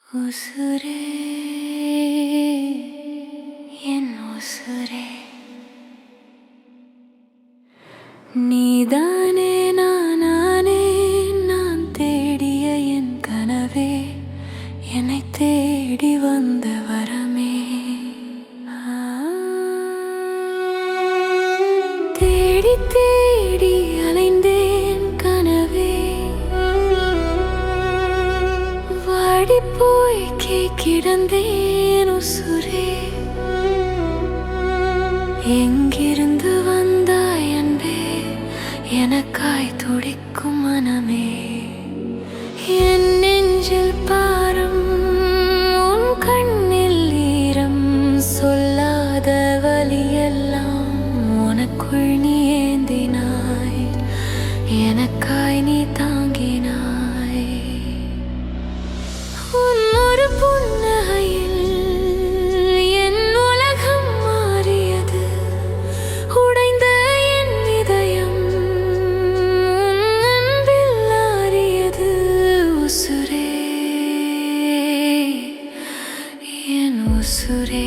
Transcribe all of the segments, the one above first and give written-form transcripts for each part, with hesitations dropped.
உசுரே என் உசுரே நீதானே நானே நான் தேடிய என் கனவே என்னை தேடி வந்த வரமே தேடி தேடி அலைந்தேன் கனவே வாடி போய் கிடந்தேன் உசுரே எங்கிருந்து வந்தாய் அன்பே எனக்காய் துடிக்கும் மனமே என் நெஞ்சில் பாரம் உன் கண்ணில் ஈரம் சொல்லாத வலியெல்லாம் உனக்குள் நீ ஏந்தினாய் எனக்காய் நீ தாங்கினாய் உன் ஒரு புன்னகையில் என் உலகம் மாறியது உடைந்த என் இதயம் உன் அன்பில் ஆறியது உசுரே என் உசுரே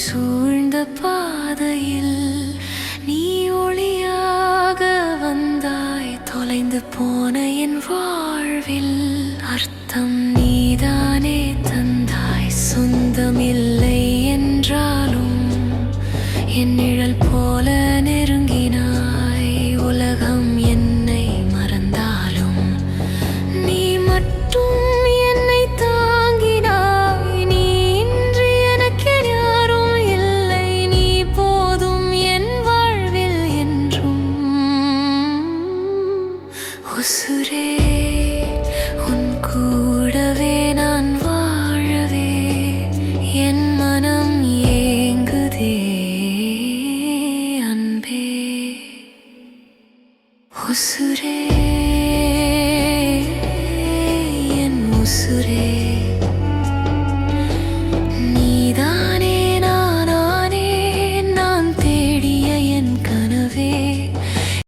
சூழ்ந்த பாதையில் நீ ஒளியாக வந்தாய் தொலைந்து போன என் வாழ்வில் அர்த்தம் நீதானே தந்தாய் சொந்தமில்லை என்றாலும் என் நிழல் போல நெருங்கினாய் உலகம் என்னை மறந்தாலும் நீ மட்டும் என்னை தாங்கினாய் நீ இன்றி எனக்கு யாரும் இல்லை நீ போதும் என் வாழ்வில் என்றும் உசுரே உன் கூடவே நான் வாழவே என் மனம் ஏங்குதே அன்பே உசுரே